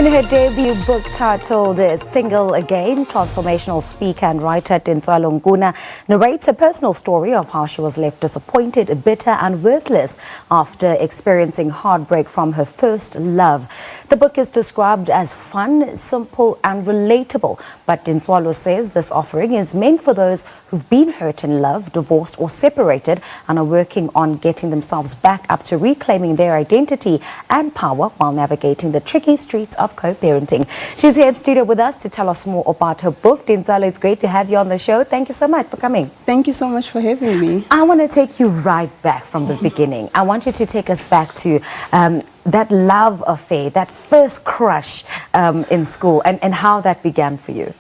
In her debut book titled Single Again, transformational speaker and writer Tintswalo Nkuna narrates a personal story of how she was left disappointed, bitter and worthless after experiencing heartbreak from her first love. The book is described as fun, simple and relatable, but Tintswalo says this offering is meant for those who've been hurt in love, divorced or separated and are working on getting themselves back up to reclaiming their identity and power while navigating the tricky streets of co-parenting. She's here in studio with us to tell us more about her book. Tintswalo, it's great to have you on the show. Thank you so much for coming. Thank you so much for having me. I want to take you right back from the beginning. I want you to take us back to that love affair, that first crush in school and how that began for you.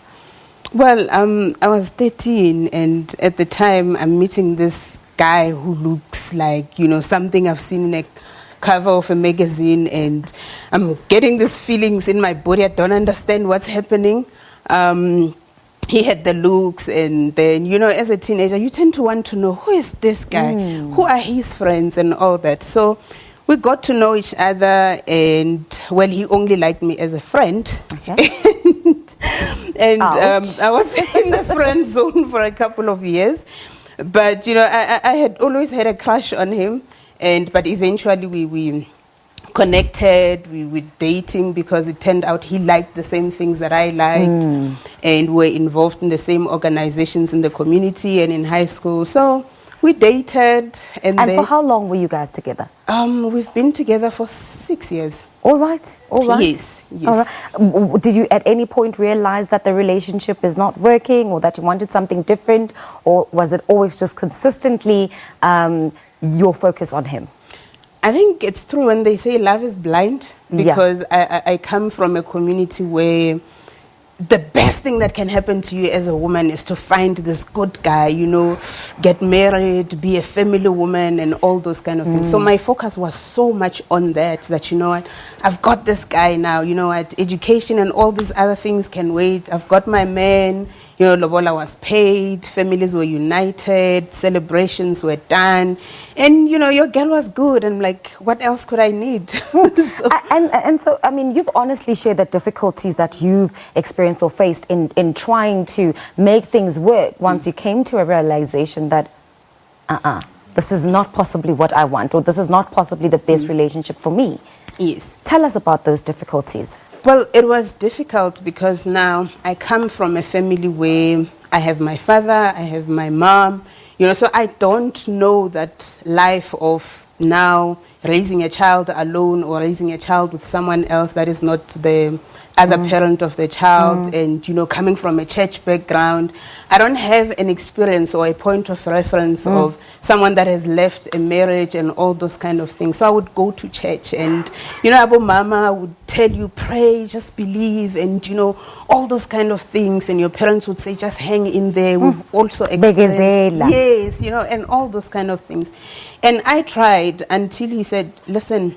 Well, I was 13 and at the time I'm meeting this guy who looks like, something I've seen in a cover of a magazine, and I'm getting these feelings in my body. I don't understand what's happening. He had the looks, and then, as a teenager, you tend to want to know, who is this guy? Who are his friends and all that? So we got to know each other, and, well, he only liked me as a friend. Okay. and I was in the friend zone for a couple of years. But, I had always had a crush on him. But eventually we connected, we were dating because it turned out he liked the same things that I liked and were involved in the same organizations in the community and in high school. So we dated. And for how long were you guys together? We've been together for 6 years. All right. Yes. All right. Did you at any point realize that the relationship is not working or that you wanted something different, or was it always just consistently your focus on him? I think it's true when they say love is blind, because I come from a community where the best thing that can happen to you as a woman is to find this good guy, get married, be a family woman and all those kind of things. So my focus was so much on that, I've got this guy now, education and all these other things can wait. I've got my man. Lobola was paid, families were united, celebrations were done, and your girl was good. And like, what else could I need? So, I mean, you've honestly shared the difficulties that you've experienced or faced in trying to make things work once you came to a realization that, this is not possibly what I want, or this is not possibly the best relationship for me. Yes. Tell us about those difficulties. Well, it was difficult because now I come from a family where I have my father, I have my mom, so I don't know that life of now raising a child alone or raising a child with someone else that is not the other parent of the child, and coming from a church background. I don't have an experience or a point of reference of someone that has left a marriage and all those kind of things. So I would go to church and, Abu Mama would tell you, pray, just believe, and, all those kind of things. And your parents would say, just hang in there. We've also experienced, yes, and all those kind of things. And I tried until he said, listen,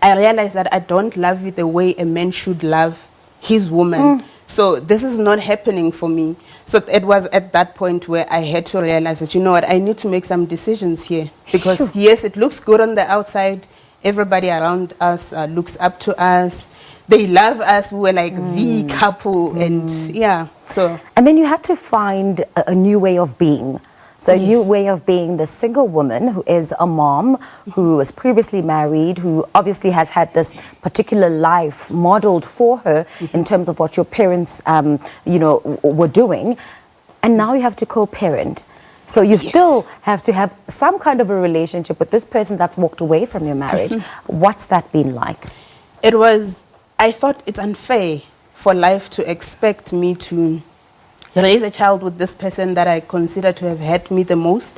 I realized that I don't love you the way a man should love his woman. So this is not happening for me. So it was at that point where I had to realize that, I need to make some decisions here. Because yes, it looks good on the outside. Everybody around us looks up to us. They love us. We were like the couple. And so. And then you had to find a new way of being. So a new way of being the single woman who is a mom, who was previously married, who obviously has had this particular life modeled for her in terms of what your parents, were doing. And now you have to co-parent. So you still have to have some kind of a relationship with this person that's walked away from your marriage. What's that been like? I thought it's unfair for life to expect me to raise a child with this person that I consider to have hurt me the most.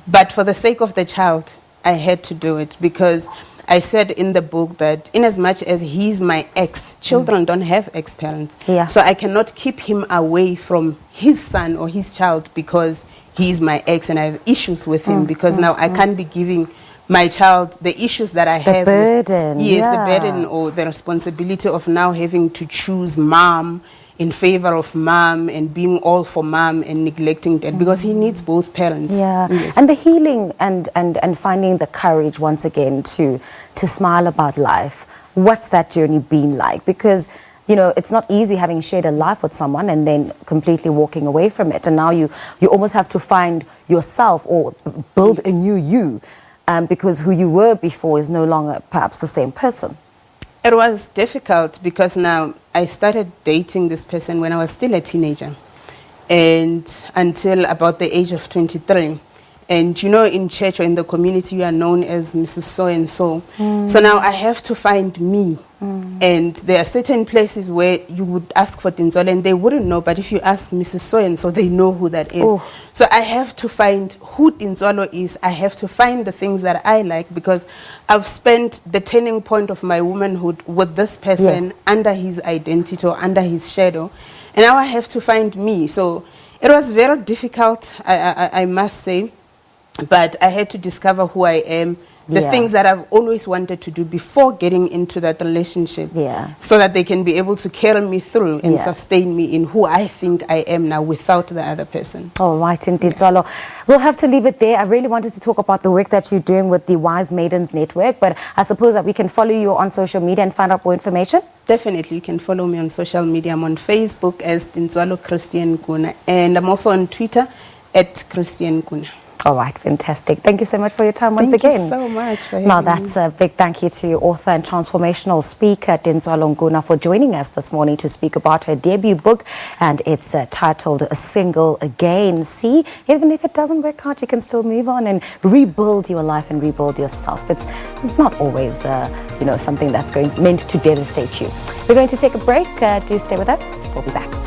But for the sake of the child, I had to do it, because I said in the book that in as much as he's my ex, children don't have ex-parents. So I cannot keep him away from his son or his child because he's my ex and I have issues with him, because now I can't be giving my child the issues that I have. The burden. The burden or the responsibility of now having to choose mom in favor of mom and being all for mom and neglecting dad, because he needs both parents. And the healing and finding the courage once again to smile about life what's that journey been like? Because, you know, it's not easy having shared a life with someone and then completely walking away from it. And now you almost have to find yourself or build a new you, because who you were before is no longer perhaps the same person. It was difficult because now I started dating this person when I was still a teenager, and until about the age of 23. And you know, in church or in the community, you are known as Mrs. So-and-so. So now I have to find me. And there are certain places where you would ask for Tintswalo and they wouldn't know, but if you ask Mrs. So-and-so, they know who that is. Oh. So I have to find who Tintswalo is. I have to find the things that I like, because I've spent the turning point of my womanhood with this person, under his identity or under his shadow. And now I have to find me. So it was very difficult, I must say. But I had to discover who I am, the things that I've always wanted to do before getting into that relationship, so that they can be able to carry me through and sustain me in who I think I am now without the other person. All right, Tintswalo. We'll have to leave it there. I really wanted to talk about the work that you're doing with the Wise Maidens Network, but I suppose that we can follow you on social media and find out more information? Definitely, you can follow me on social media. I'm on Facebook as Tintswalo Christian Nkuna, and I'm also on Twitter at Christian Nkuna. All right, fantastic. Thank you so much for your time once again. Thank you so much for having Now, that's a big thank you to author and transformational speaker Tintswalo Nkuna for joining us this morning to speak about her debut book, and it's titled Single Again. See, even if it doesn't work out, you can still move on and rebuild your life and rebuild yourself. It's not always, something that's meant to devastate you. We're going to take a break. Do stay with us. We'll be back.